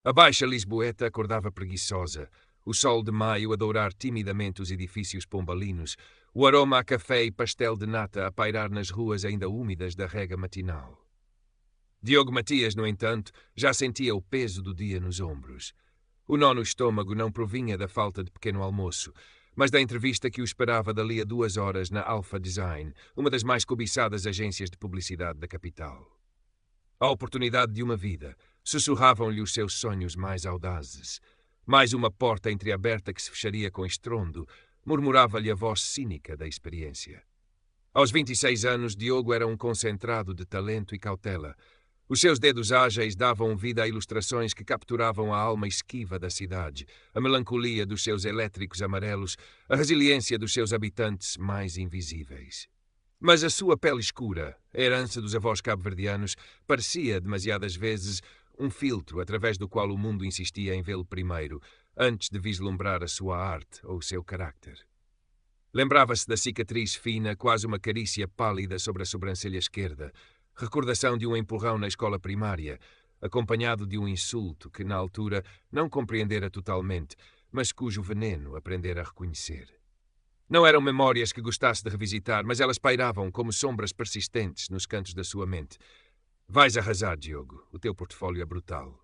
A Baixa Lisboeta acordava preguiçosa, o sol de maio a dourar timidamente os edifícios pombalinos, o aroma a café e pastel de nata a pairar nas ruas ainda úmidas da rega matinal. Diogo Matias, no entanto, já sentia o peso do dia nos ombros. O nó no estômago não provinha da falta de pequeno almoço, mas da entrevista que o esperava dali a 2 horas na Alpha Design, uma das mais cobiçadas agências de publicidade da capital. A oportunidade de uma vida, sussurravam-lhe os seus sonhos mais audazes. Mais uma porta entreaberta que se fecharia com estrondo, murmurava-lhe a voz cínica da experiência. Aos 26 anos, Diogo era um concentrado de talento e cautela. Os seus dedos ágeis davam vida a ilustrações que capturavam a alma esquiva da cidade, a melancolia dos seus elétricos amarelos, a resiliência dos seus habitantes mais invisíveis. Mas a sua pele escura, a herança dos avós cabo-verdianos, parecia, demasiadas vezes, um filtro através do qual o mundo insistia em vê-lo primeiro, antes de vislumbrar a sua arte ou o seu carácter. Lembrava-se da cicatriz fina, quase uma carícia pálida sobre a sobrancelha esquerda, recordação de um empurrão na escola primária, acompanhado de um insulto que, na altura, não compreendera totalmente, mas cujo veneno aprendera a reconhecer. Não eram memórias que gostasse de revisitar, mas elas pairavam como sombras persistentes nos cantos da sua mente. Vais arrasar, Diogo. O teu portfólio é brutal.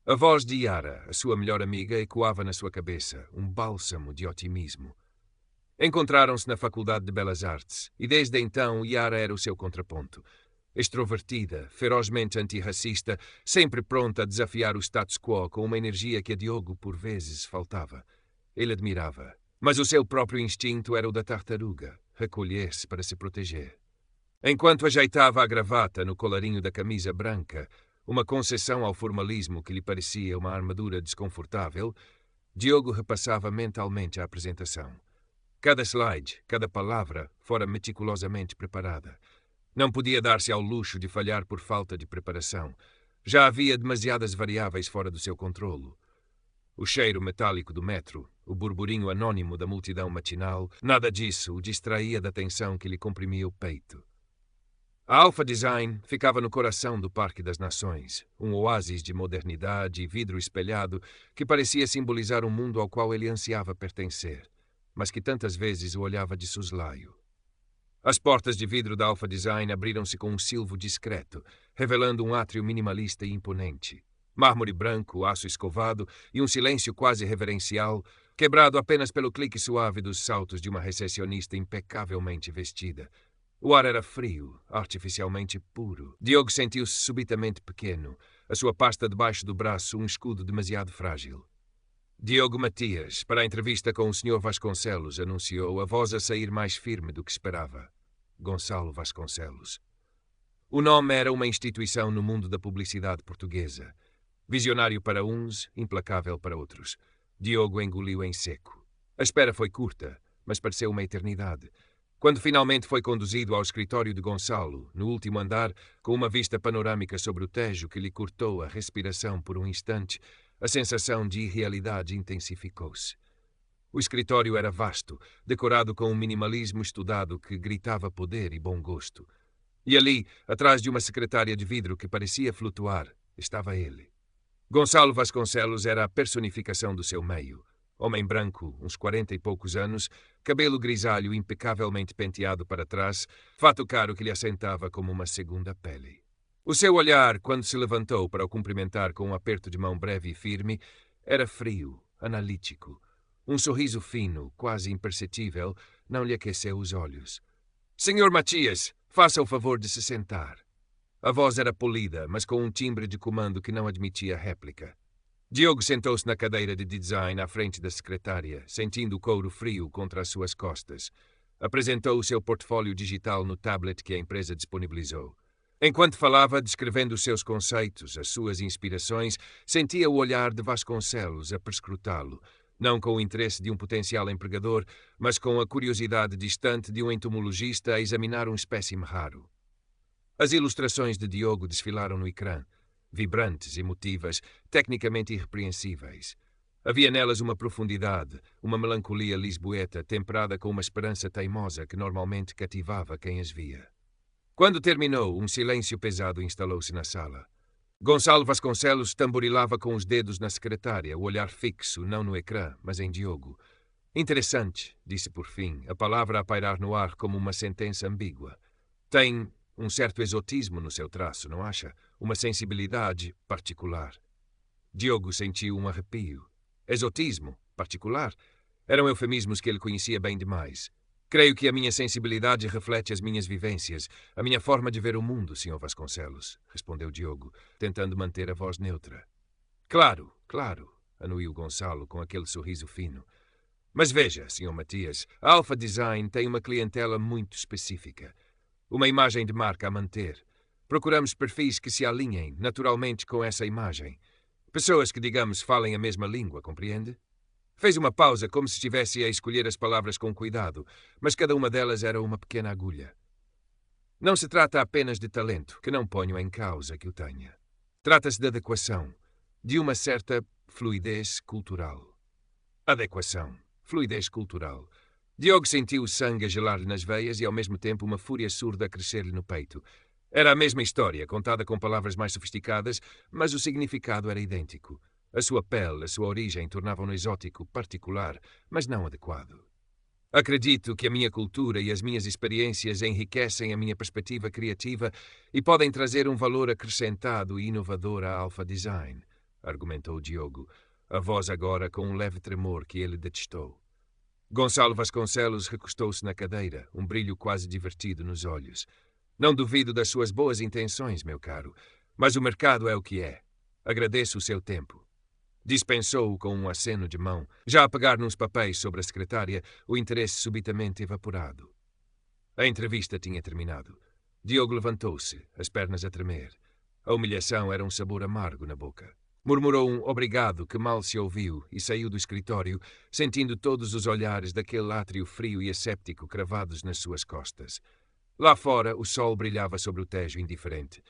A voz de Yara, a sua melhor amiga, ecoava na sua cabeça, um bálsamo de otimismo. Encontraram-se na Faculdade de Belas Artes, e desde então Yara era o seu contraponto. Extrovertida, ferozmente antirracista, sempre pronta a desafiar o status quo com uma energia que a Diogo por vezes faltava. Ele admirava. Mas o seu próprio instinto era o da tartaruga, recolher-se para se proteger. Enquanto ajeitava a gravata no colarinho da camisa branca, uma concessão ao formalismo que lhe parecia uma armadura desconfortável, Diogo repassava mentalmente a apresentação. Cada slide, cada palavra, fora meticulosamente preparada. Não podia dar-se ao luxo de falhar por falta de preparação. Já havia demasiadas variáveis fora do seu controlo. O cheiro metálico do metro, o burburinho anônimo da multidão matinal, nada disso o distraía da tensão que lhe comprimia o peito. A Alpha Design ficava no coração do Parque das Nações, um oásis de modernidade e vidro espelhado que parecia simbolizar um mundo ao qual ele ansiava pertencer, mas que tantas vezes o olhava de soslaio. As portas de vidro da Alpha Design abriram-se com um silvo discreto, revelando um átrio minimalista e imponente. Mármore branco, aço escovado e um silêncio quase reverencial, quebrado apenas pelo clique suave dos saltos de uma recepcionista impecavelmente vestida. O ar era frio, artificialmente puro. Diogo sentiu-se subitamente pequeno, a sua pasta debaixo do braço um escudo demasiado frágil. Diogo Matias, para a entrevista com o Sr. Vasconcelos, anunciou, a voz a sair mais firme do que esperava. Gonçalo Vasconcelos. O nome era uma instituição no mundo da publicidade portuguesa. Visionário para uns, implacável para outros. Diogo engoliu em seco. A espera foi curta, mas pareceu uma eternidade. Quando finalmente foi conduzido ao escritório de Gonçalo, no último andar, com uma vista panorâmica sobre o Tejo que lhe cortou a respiração por um instante, a sensação de irrealidade intensificou-se. O escritório era vasto, decorado com um minimalismo estudado que gritava poder e bom gosto. E ali, atrás de uma secretária de vidro que parecia flutuar, estava ele. Gonçalo Vasconcelos era a personificação do seu meio. Homem branco, uns 40 e poucos anos, cabelo grisalho impecavelmente penteado para trás, fato caro que lhe assentava como uma segunda pele. O seu olhar, quando se levantou para o cumprimentar com um aperto de mão breve e firme, era frio, analítico. Um sorriso fino, quase imperceptível, não lhe aqueceu os olhos. Senhor Matias, faça o favor de se sentar. A voz era polida, mas com um timbre de comando que não admitia réplica. Diogo sentou-se na cadeira de design à frente da secretária, sentindo o couro frio contra as suas costas. Apresentou o seu portfólio digital no tablet que a empresa disponibilizou. Enquanto falava, descrevendo os seus conceitos, as suas inspirações, sentia o olhar de Vasconcelos a perscrutá-lo, não com o interesse de um potencial empregador, mas com a curiosidade distante de um entomologista a examinar um espécime raro. As ilustrações de Diogo desfilaram no ecrã, vibrantes, emotivas, tecnicamente irrepreensíveis. Havia nelas uma profundidade, uma melancolia lisboeta temperada com uma esperança teimosa que normalmente cativava quem as via. Quando terminou, um silêncio pesado instalou-se na sala. Gonçalo Vasconcelos tamborilava com os dedos na secretária, o olhar fixo, não no ecrã, mas em Diogo. Interessante, disse por fim, a palavra a pairar no ar como uma sentença ambígua. Tem um certo exotismo no seu traço, não acha? Uma sensibilidade particular. Diogo sentiu um arrepio. Exotismo? Particular? Eram eufemismos que ele conhecia bem demais. Creio que a minha sensibilidade reflete as minhas vivências, a minha forma de ver o mundo, Sr. Vasconcelos, respondeu Diogo, tentando manter a voz neutra. Claro, claro, anuiu Gonçalo com aquele sorriso fino. Mas veja, Sr. Matias, a Alpha Design tem uma clientela muito específica. Uma imagem de marca a manter. Procuramos perfis que se alinhem naturalmente com essa imagem. Pessoas que, digamos, falem a mesma língua, compreende? Fez uma pausa como se estivesse a escolher as palavras com cuidado, mas cada uma delas era uma pequena agulha. Não se trata apenas de talento, que não ponho em causa que o tenha. Trata-se de adequação, de uma certa fluidez cultural. Adequação, fluidez cultural. Diogo sentiu o sangue a gelar-lhe nas veias e ao mesmo tempo uma fúria surda a crescer-lhe no peito. Era a mesma história, contada com palavras mais sofisticadas, mas o significado era idêntico. A sua pele, a sua origem tornavam-no exótico, particular, mas não adequado. Acredito que a minha cultura e as minhas experiências enriquecem a minha perspectiva criativa e podem trazer um valor acrescentado e inovador à Alpha Design, argumentou Diogo, a voz agora com um leve tremor que ele detestou. Gonçalo Vasconcelos recostou-se na cadeira, um brilho quase divertido nos olhos. Não duvido das suas boas intenções, meu caro, mas o mercado é o que é. Agradeço o seu tempo. Dispensou-o com um aceno de mão, já a pegar nos papéis sobre a secretária, o interesse subitamente evaporado. A entrevista tinha terminado. Diogo levantou-se, as pernas a tremer. A humilhação era um sabor amargo na boca. Murmurou um obrigado que mal se ouviu e saiu do escritório, sentindo todos os olhares daquele átrio frio e asséptico cravados nas suas costas. Lá fora, o sol brilhava sobre o Tejo indiferente.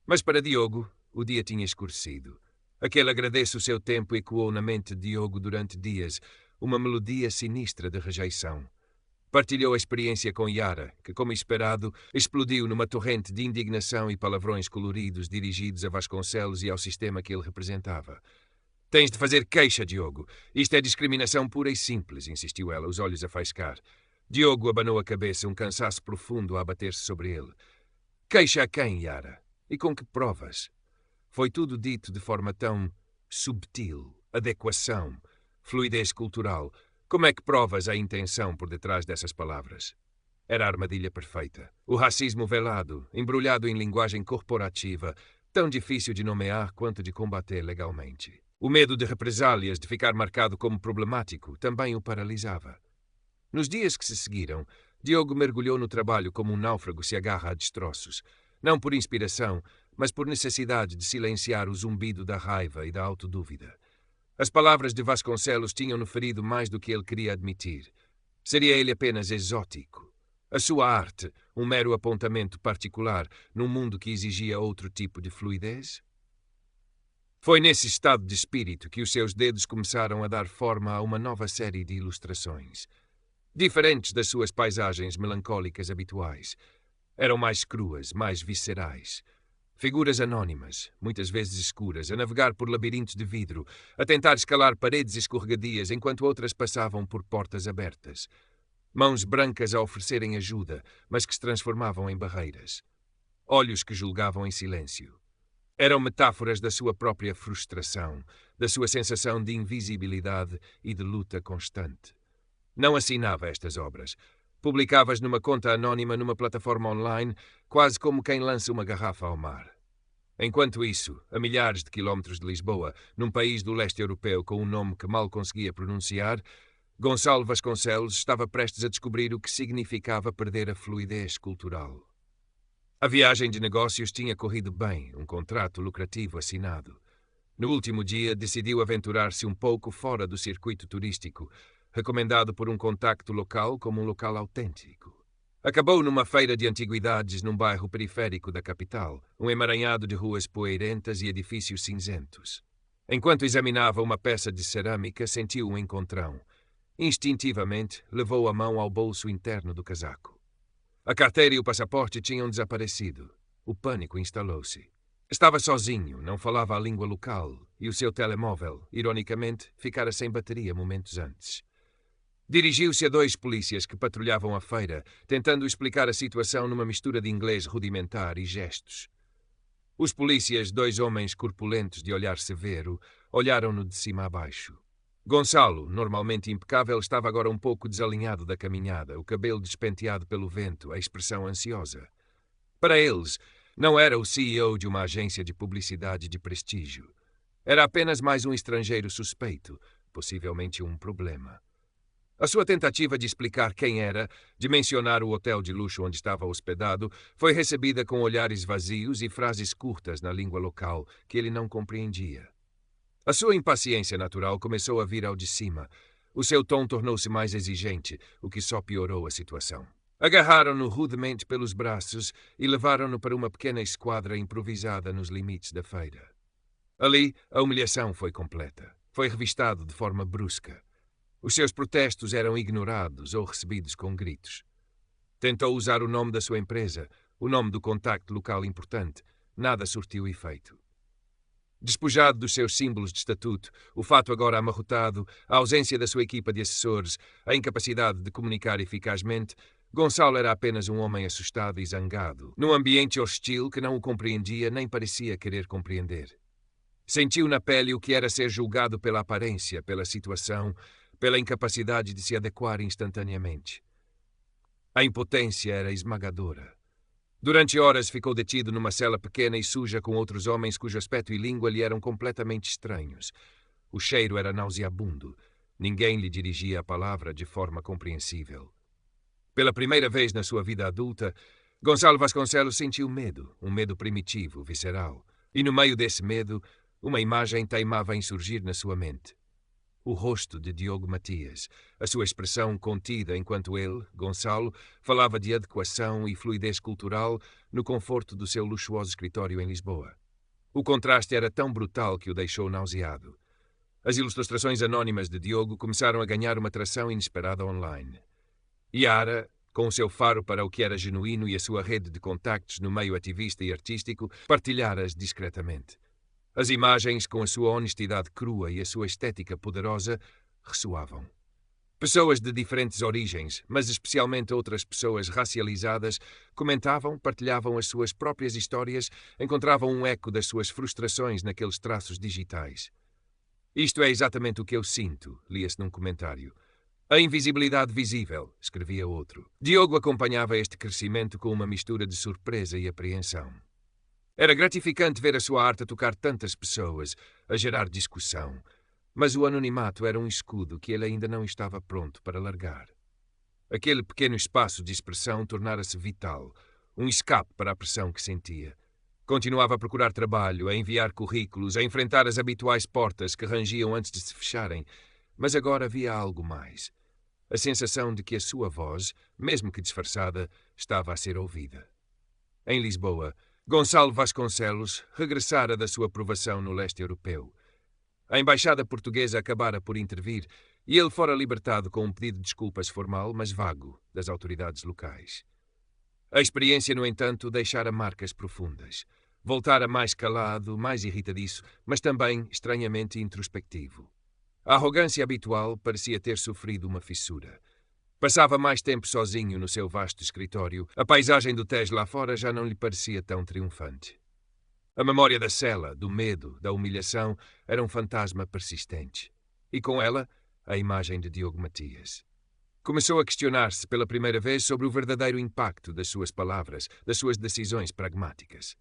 Mas para Diogo, o dia tinha escurecido. Aquele agradeço o seu tempo ecoou na mente de Diogo durante dias, uma melodia sinistra de rejeição. Partilhou a experiência com Yara, que, como esperado, explodiu numa torrente de indignação e palavrões coloridos dirigidos a Vasconcelos e ao sistema que ele representava. Tens de fazer queixa, Diogo. Isto é discriminação pura e simples, insistiu ela, os olhos a faiscar. Diogo abanou a cabeça, um cansaço profundo a abater-se sobre ele. Queixa a quem, Yara? E com que provas? Foi tudo dito de forma tão subtil, adequação, fluidez cultural. Como é que provas a intenção por detrás dessas palavras? Era a armadilha perfeita. O racismo velado, embrulhado em linguagem corporativa, tão difícil de nomear quanto de combater legalmente. O medo de represálias, de ficar marcado como problemático, também o paralisava. Nos dias que se seguiram, Diogo mergulhou no trabalho como um náufrago se agarra a destroços. Não por inspiração, mas por necessidade de silenciar o zumbido da raiva e da autodúvida. As palavras de Vasconcelos tinham-no ferido mais do que ele queria admitir. Seria ele apenas exótico. A sua arte, um mero apontamento particular num mundo que exigia outro tipo de fluidez? Foi nesse estado de espírito que os seus dedos começaram a dar forma a uma nova série de ilustrações. Diferentes das suas paisagens melancólicas habituais. Eram mais cruas, mais viscerais. Figuras anónimas, muitas vezes escuras, a navegar por labirintos de vidro, a tentar escalar paredes escorregadias enquanto outras passavam por portas abertas. Mãos brancas a oferecerem ajuda, mas que se transformavam em barreiras. Olhos que julgavam em silêncio. Eram metáforas da sua própria frustração, da sua sensação de invisibilidade e de luta constante. Não assinava estas obras. Publicava-as numa conta anónima numa plataforma online, quase como quem lança uma garrafa ao mar. Enquanto isso, a milhares de quilómetros de Lisboa, num país do leste europeu com um nome que mal conseguia pronunciar, Gonçalo Vasconcelos estava prestes a descobrir o que significava perder a fluidez cultural. A viagem de negócios tinha corrido bem, um contrato lucrativo assinado. No último dia, decidiu aventurar-se um pouco fora do circuito turístico, recomendado por um contacto local como um local autêntico. Acabou numa feira de antiguidades num bairro periférico da capital, um emaranhado de ruas poeirentas e edifícios cinzentos. Enquanto examinava uma peça de cerâmica, sentiu um encontrão. Instintivamente, levou a mão ao bolso interno do casaco. A carteira e o passaporte tinham desaparecido. O pânico instalou-se. Estava sozinho, não falava a língua local, e o seu telemóvel, ironicamente, ficara sem bateria momentos antes. Dirigiu-se a 2 polícias que patrulhavam a feira, tentando explicar a situação numa mistura de inglês rudimentar e gestos. Os polícias, 2 homens corpulentos de olhar severo, olharam-no de cima a baixo. Gonçalo, normalmente impecável, estava agora um pouco desalinhado da caminhada, o cabelo despenteado pelo vento, a expressão ansiosa. Para eles, não era o CEO de uma agência de publicidade de prestígio. Era apenas mais um estrangeiro suspeito, possivelmente um problema. A sua tentativa de explicar quem era, de mencionar o hotel de luxo onde estava hospedado, foi recebida com olhares vazios e frases curtas na língua local que ele não compreendia. A sua impaciência natural começou a vir ao de cima. O seu tom tornou-se mais exigente, o que só piorou a situação. Agarraram-no rudemente pelos braços e levaram-no para uma pequena esquadra improvisada nos limites da feira. Ali, a humilhação foi completa. Foi revistado de forma brusca. Os seus protestos eram ignorados ou recebidos com gritos. Tentou usar o nome da sua empresa, o nome do contacto local importante. Nada surtiu efeito. Despojado dos seus símbolos de estatuto, o fato agora amarrotado, a ausência da sua equipa de assessores, a incapacidade de comunicar eficazmente, Gonçalo era apenas um homem assustado e zangado, num ambiente hostil que não o compreendia nem parecia querer compreender. Sentiu na pele o que era ser julgado pela aparência, pela situação, pela incapacidade de se adequar instantaneamente. A impotência era esmagadora. Durante horas ficou detido numa cela pequena e suja com outros homens cujo aspecto e língua lhe eram completamente estranhos. O cheiro era nauseabundo. Ninguém lhe dirigia a palavra de forma compreensível. Pela primeira vez na sua vida adulta, Gonçalo Vasconcelos sentiu medo, um medo primitivo, visceral. E no meio desse medo, uma imagem teimava em surgir na sua mente. O rosto de Diogo Matias, a sua expressão contida enquanto ele, Gonçalo, falava de adequação e fluidez cultural no conforto do seu luxuoso escritório em Lisboa. O contraste era tão brutal que o deixou nauseado. As ilustrações anónimas de Diogo começaram a ganhar uma atração inesperada online. Yara, com o seu faro para o que era genuíno e a sua rede de contactos no meio ativista e artístico, partilhara-as discretamente. As imagens, com a sua honestidade crua e a sua estética poderosa, ressoavam. Pessoas de diferentes origens, mas especialmente outras pessoas racializadas, comentavam, partilhavam as suas próprias histórias, encontravam um eco das suas frustrações naqueles traços digitais. Isto é exatamente o que eu sinto, lia-se num comentário. A invisibilidade visível, escrevia outro. Diogo acompanhava este crescimento com uma mistura de surpresa e apreensão. Era gratificante ver a sua arte a tocar tantas pessoas, a gerar discussão, mas o anonimato era um escudo que ele ainda não estava pronto para largar. Aquele pequeno espaço de expressão tornara-se vital, um escape para a pressão que sentia. Continuava a procurar trabalho, a enviar currículos, a enfrentar as habituais portas que rangiam antes de se fecharem, mas agora havia algo mais. A sensação de que a sua voz, mesmo que disfarçada, estava a ser ouvida. Em Lisboa, Gonçalo Vasconcelos regressara da sua provação no leste europeu. A embaixada portuguesa acabara por intervir e ele fora libertado com um pedido de desculpas formal, mas vago, das autoridades locais. A experiência, no entanto, deixara marcas profundas. Voltara mais calado, mais irritadiço, mas também estranhamente introspectivo. A arrogância habitual parecia ter sofrido uma fissura. Passava mais tempo sozinho no seu vasto escritório. A paisagem do Tejo lá fora já não lhe parecia tão triunfante. A memória da cela, do medo, da humilhação, era um fantasma persistente. E com ela, a imagem de Diogo Matias. Começou a questionar-se pela primeira vez sobre o verdadeiro impacto das suas palavras, das suas decisões pragmáticas.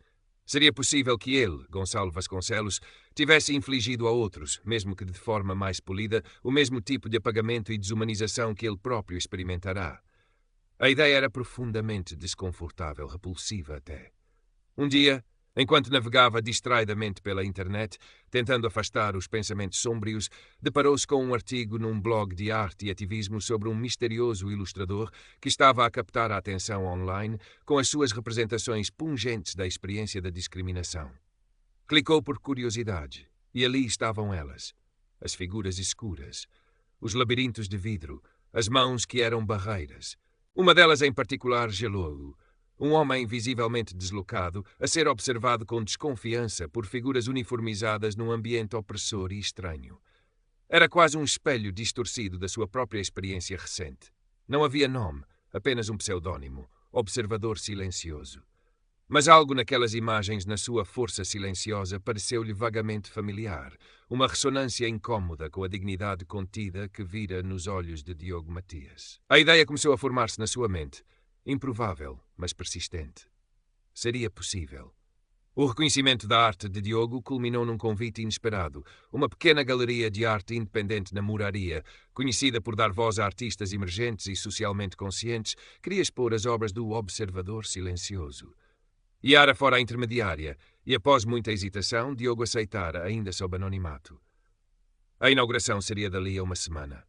Seria possível que ele, Gonçalo Vasconcelos, tivesse infligido a outros, mesmo que de forma mais polida, o mesmo tipo de apagamento e desumanização que ele próprio experimentará? A ideia era profundamente desconfortável, repulsiva até. Um dia, enquanto navegava distraidamente pela internet, tentando afastar os pensamentos sombrios, deparou-se com um artigo num blog de arte e ativismo sobre um misterioso ilustrador que estava a captar a atenção online com as suas representações pungentes da experiência da discriminação. Clicou por curiosidade, e ali estavam elas, as figuras escuras, os labirintos de vidro, as mãos que eram barreiras. Uma delas em particular gelou-o. Um homem visivelmente deslocado, a ser observado com desconfiança por figuras uniformizadas num ambiente opressor e estranho. Era quase um espelho distorcido da sua própria experiência recente. Não havia nome, apenas um pseudônimo, observador silencioso. Mas algo naquelas imagens, na sua força silenciosa, pareceu-lhe vagamente familiar, uma ressonância incômoda com a dignidade contida que vira nos olhos de Diogo Matias. A ideia começou a formar-se na sua mente, improvável, mas persistente. Seria possível. O reconhecimento da arte de Diogo culminou num convite inesperado. Uma pequena galeria de arte independente na Moraria, conhecida por dar voz a artistas emergentes e socialmente conscientes, queria expor as obras do observador silencioso. Yara fora a intermediária, e após muita hesitação, Diogo aceitara, ainda sob anonimato. A inauguração seria dali a uma semana.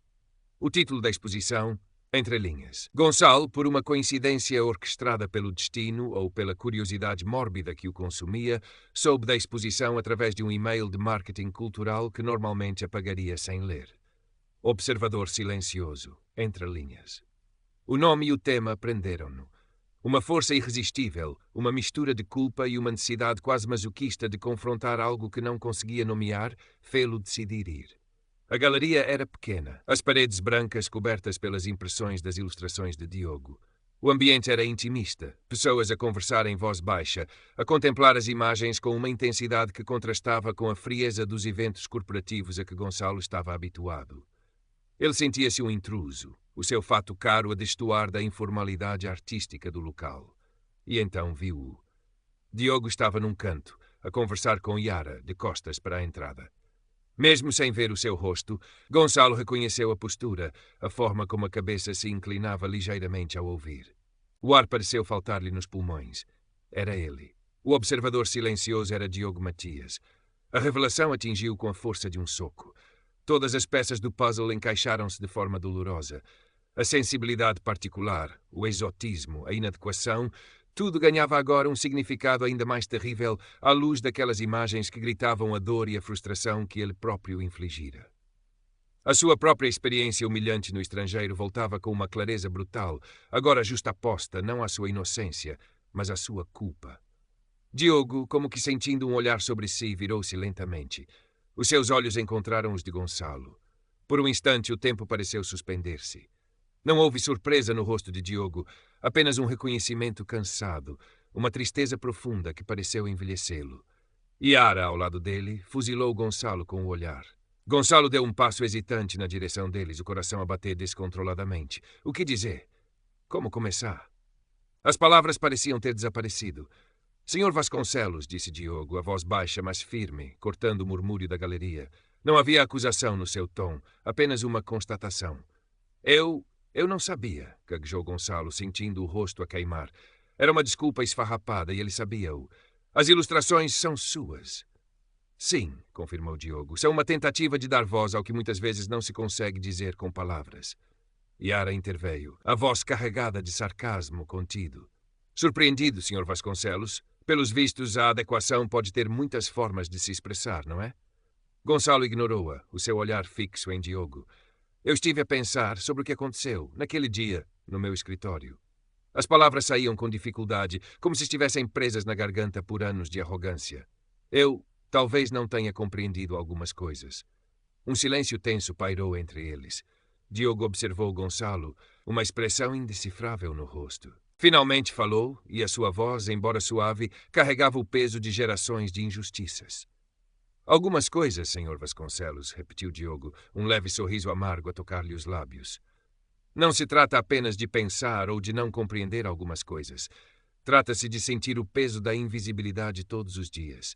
O título da exposição, Entre Linhas. Gonçalo, por uma coincidência orquestrada pelo destino ou pela curiosidade mórbida que o consumia, soube da exposição através de um e-mail de marketing cultural que normalmente apagaria sem ler. Observador silencioso, Entre Linhas. O nome e o tema prenderam-no. Uma força irresistível, uma mistura de culpa e uma necessidade quase masoquista de confrontar algo que não conseguia nomear, fê-lo decidir ir. A galeria era pequena, as paredes brancas cobertas pelas impressões das ilustrações de Diogo. O ambiente era intimista, pessoas a conversar em voz baixa, a contemplar as imagens com uma intensidade que contrastava com a frieza dos eventos corporativos a que Gonçalo estava habituado. Ele sentia-se um intruso, o seu fato caro a destoar da informalidade artística do local. E então viu-o. Diogo estava num canto, a conversar com Yara, de costas para a entrada. Mesmo sem ver o seu rosto, Gonçalo reconheceu a postura, a forma como a cabeça se inclinava ligeiramente ao ouvir. O ar pareceu faltar-lhe nos pulmões. Era ele. O observador silencioso era Diogo Matias. A revelação atingiu com a força de um soco. Todas as peças do puzzle encaixaram-se de forma dolorosa. A sensibilidade particular, o exotismo, a inadequação, tudo ganhava agora um significado ainda mais terrível à luz daquelas imagens que gritavam a dor e a frustração que ele próprio infligira. A sua própria experiência humilhante no estrangeiro voltava com uma clareza brutal, agora justaposta não à sua inocência, mas à sua culpa. Diogo, como que sentindo um olhar sobre si, virou-se lentamente. Os seus olhos encontraram os de Gonçalo. Por um instante o tempo pareceu suspender-se. Não houve surpresa no rosto de Diogo, apenas um reconhecimento cansado, uma tristeza profunda que pareceu envelhecê-lo. Yara, ao lado dele, fuzilou Gonçalo com o olhar. Gonçalo deu um passo hesitante na direção deles, o coração a bater descontroladamente. O que dizer? Como começar? As palavras pareciam ter desaparecido. Senhor Vasconcelos, disse Diogo, a voz baixa, mas firme, cortando o murmúrio da galeria. Não havia acusação no seu tom, apenas uma constatação. Eu não sabia, gaguejou Gonçalo, sentindo o rosto a queimar. Era uma desculpa esfarrapada e ele sabia-o. As ilustrações são suas. Sim, confirmou Diogo, são uma tentativa de dar voz ao que muitas vezes não se consegue dizer com palavras. Yara interveio, a voz carregada de sarcasmo contido. Surpreendido, Sr. Vasconcelos? Pelos vistos, a adequação pode ter muitas formas de se expressar, não é? Gonçalo ignorou-a, o seu olhar fixo em Diogo. Eu estive a pensar sobre o que aconteceu, naquele dia, no meu escritório. As palavras saíam com dificuldade, como se estivessem presas na garganta por anos de arrogância. Eu talvez não tenha compreendido algumas coisas. Um silêncio tenso pairou entre eles. Diogo observou Gonçalo, uma expressão indecifrável no rosto. Finalmente falou, e a sua voz, embora suave, carregava o peso de gerações de injustiças. Algumas coisas, Sr. Vasconcelos, repetiu Diogo, um leve sorriso amargo a tocar-lhe os lábios. Não se trata apenas de pensar ou de não compreender algumas coisas. Trata-se de sentir o peso da invisibilidade todos os dias.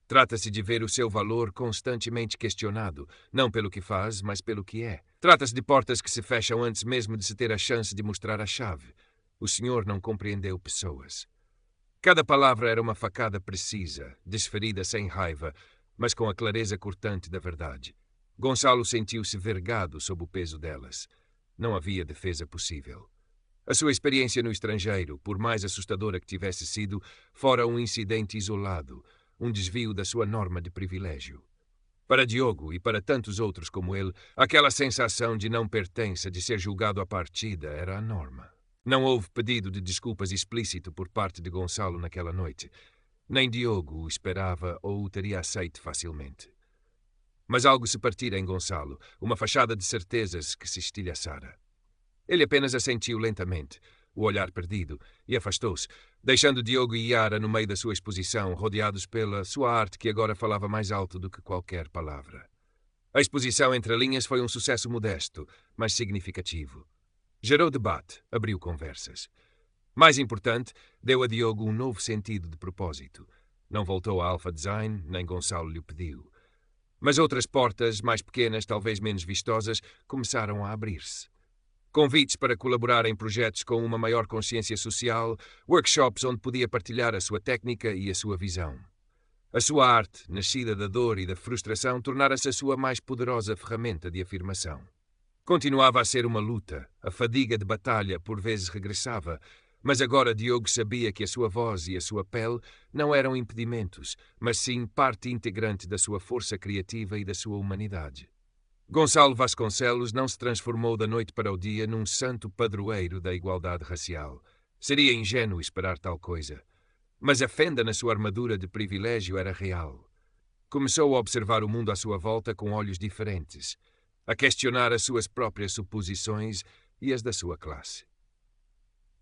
Trata-se de ver o seu valor constantemente questionado, não pelo que faz, mas pelo que é. Trata-se de portas que se fecham antes mesmo de se ter a chance de mostrar a chave. O senhor não compreendeu pessoas. Cada palavra era uma facada precisa, desferida sem raiva, mas com a clareza cortante da verdade. Gonçalo sentiu-se vergado sob o peso delas. Não havia defesa possível. A sua experiência no estrangeiro, por mais assustadora que tivesse sido, fora um incidente isolado, um desvio da sua norma de privilégio. Para Diogo e para tantos outros como ele, aquela sensação de não pertença, de ser julgado à partida, era a norma. Não houve pedido de desculpas explícito por parte de Gonçalo naquela noite. Nem Diogo o esperava ou o teria aceito facilmente. Mas algo se partira em Gonçalo, uma fachada de certezas que se estilhaçara. Ele apenas assentiu lentamente, o olhar perdido, e afastou-se, deixando Diogo e Yara no meio da sua exposição, rodeados pela sua arte que agora falava mais alto do que qualquer palavra. A exposição entre linhas foi um sucesso modesto, mas significativo. Gerou debate, abriu conversas. Mais importante, deu a Diogo um novo sentido de propósito. Não voltou a Alpha Design, nem Gonçalo lhe o pediu. Mas outras portas, mais pequenas, talvez menos vistosas, começaram a abrir-se. Convites para colaborar em projetos com uma maior consciência social, workshops onde podia partilhar a sua técnica e a sua visão. A sua arte, nascida da dor e da frustração, tornara-se a sua mais poderosa ferramenta de afirmação. Continuava a ser uma luta, a fadiga de batalha por vezes regressava, mas agora Diogo sabia que a sua voz e a sua pele não eram impedimentos, mas sim parte integrante da sua força criativa e da sua humanidade. Gonçalo Vasconcelos não se transformou da noite para o dia num santo padroeiro da igualdade racial. Seria ingênuo esperar tal coisa. Mas a fenda na sua armadura de privilégio era real. Começou a observar o mundo à sua volta com olhos diferentes, a questionar as suas próprias suposições e as da sua classe.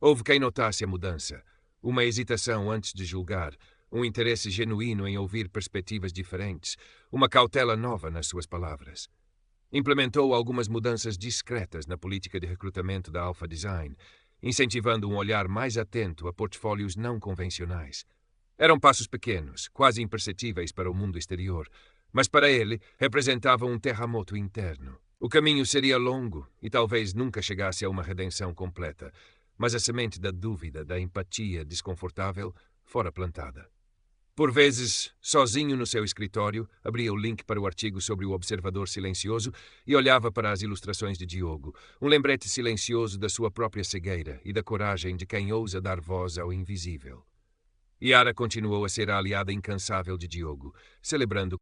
Houve quem notasse a mudança, uma hesitação antes de julgar, um interesse genuíno em ouvir perspectivas diferentes, uma cautela nova nas suas palavras. Implementou algumas mudanças discretas na política de recrutamento da Alpha Design, incentivando um olhar mais atento a portfólios não convencionais. Eram passos pequenos, quase imperceptíveis para o mundo exterior, mas para ele representavam um terremoto interno. O caminho seria longo e talvez nunca chegasse a uma redenção completa, mas a semente da dúvida, da empatia desconfortável, fora plantada. Por vezes, sozinho no seu escritório, abria o link para o artigo sobre o observador silencioso e olhava para as ilustrações de Diogo, um lembrete silencioso da sua própria cegueira e da coragem de quem ousa dar voz ao invisível. Yara continuou a ser a aliada incansável de Diogo, celebrando